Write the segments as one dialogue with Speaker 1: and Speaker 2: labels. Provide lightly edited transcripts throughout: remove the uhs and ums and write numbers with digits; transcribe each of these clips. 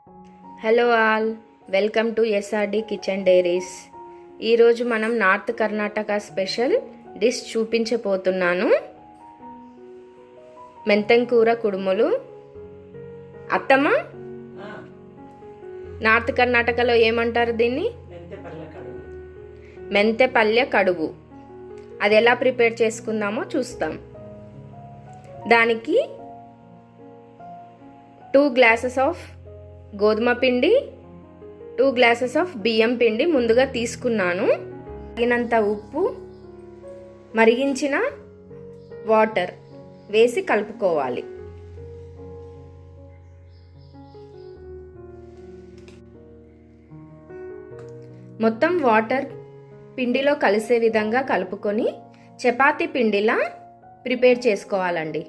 Speaker 1: Hello all, welcome to SRD kitchen diaries. ఈరోజు మనం north Karnataka special dish చూపించబోతున్నాను. మెంతంకూర కుడుములు. అత్తమ్మ, నార్త్ కర్ణాటకలో ఏమంటారు దీన్ని? మెంతెపల్లె కడుగు. అది ఎలా ప్రిపేర్ చేసుకుందామో చూస్తాం. దానికి 2 గ్లాసెస్ ఆఫ్ గోధుమ పిండి, 2 గ్లాసెస్ ఆఫ్ బియ్యం పిండి ముందుగా తీసుకున్నాను. తగినంత ఉప్పు, మరిగించిన వాటర్ వేసి కలుపుకోవాలి. మొత్తం వాటర్ పిండిలో కలిసే విధంగా కలుపుకొని చపాతీ పిండిలా ప్రిపేర్ చేసుకోవాలండి.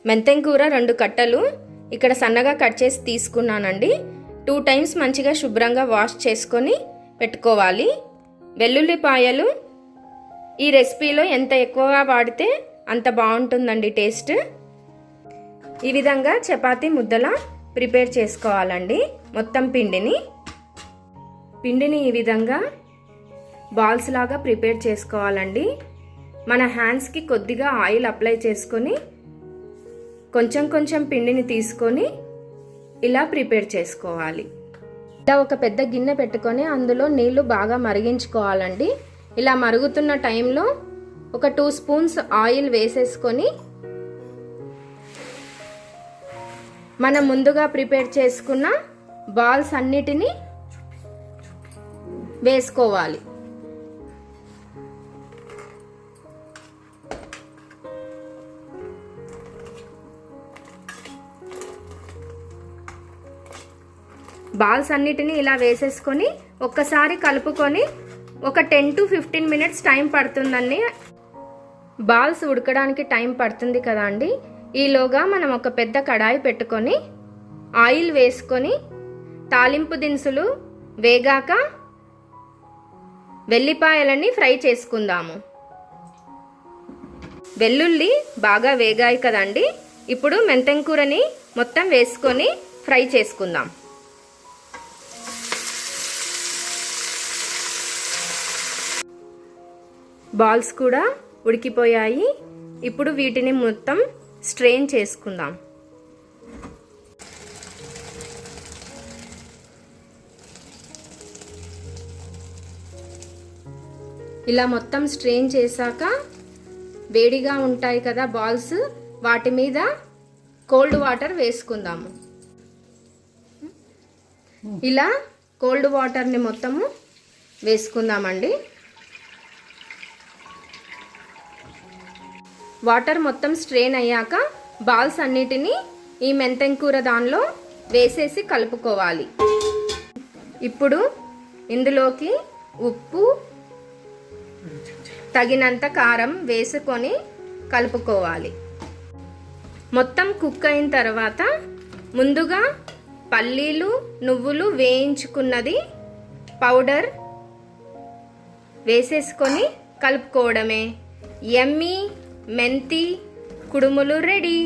Speaker 1: మెంతంకూర 2 కట్టలు ఇక్కడ సన్నగా కట్ చేసి తీసుకున్నానండి. 2 టైమ్స్ మంచిగా శుభ్రంగా వాష్ చేసుకొని పెట్టుకోవాలి. వెల్లుల్లిపాయలు ఈ రెసిపీలో ఎంత ఎక్కువగా వాడితే అంత బాగుంటుందండి టేస్ట్. ఈ విధంగా చపాతీ ముద్దలా ప్రిపేర్ చేసుకోవాలండి. మొత్తం పిండిని ఈ విధంగా బాల్స్ లాగా ప్రిపేర్ చేసుకోవాలండి. మన హ్యాండ్స్కి కొద్దిగా ఆయిల్ అప్లై చేసుకొని కొంచెం పిండిని తీసుకొని ఇలా ప్రిపేర్ చేసుకోవాలి. ఇలా ఒక పెద్ద గిన్నె పెట్టుకొని అందులో నీళ్లు బాగా మరిగించుకోవాలండి. ఇలా మరుగుతున్న టైంలో ఒక 2 స్పూన్స్ ఆయిల్ వేసేసుకొని మనం ముందుగా ప్రిపేర్ చేసుకున్న బాల్స్ అన్నిటినీ వేసుకోవాలి. బాల్స్ అన్నిటిని ఇలా వేసేసుకొని ఒక్కసారి కలుపుకొని ఒక 10 to 15 మినిట్స్ టైం పడుతుందండి. బాల్స్ ఉడకడానికి టైం పడుతుంది కదా అండి. ఈలోగా మనం ఒక పెద్ద కడాయి పెట్టుకొని ఆయిల్ వేసుకొని తాలింపు దినుసులు వేగాక వెల్లిపాయలని ఫ్రై చేసుకుందాము. వెల్లుల్లి బాగా వేగాయి కదండి. ఇప్పుడు మెంతంకూరని మొత్తం వేసుకొని ఫ్రై చేసుకుందాం. బాల్స్ కూడా ఉడికిపోయాయి. ఇప్పుడు వీటిని మొత్తం స్ట్రెయిన్ చేసుకుందాం. ఇలా మొత్తం స్ట్రెయిన్ చేశాక వేడిగా ఉంటాయి కదా బాల్స్, వాటి మీద కోల్డ్ వాటర్ వేసుకుందాము. ఇలా కోల్డ్ వాటర్ని మొత్తము వేసుకుందామండి. వాటర్ మొత్తం స్ట్రెయిన్ అయ్యాక బాల్స్ అన్నిటినీ ఈ మెంతంకూర దానిలో వేసేసి కలుపుకోవాలి. ఇప్పుడు ఇందులోకి ఉప్పు, తగినంత కారం వేసుకొని కలుపుకోవాలి. మొత్తం కుక్ అయిన తర్వాత ముందుగా పల్లీలు, నువ్వులు వేయించుకున్నది పౌడర్ వేసేసుకొని కలుపుకోవడమే. యమ్మీ మెంతి కుడుములు రెడీ.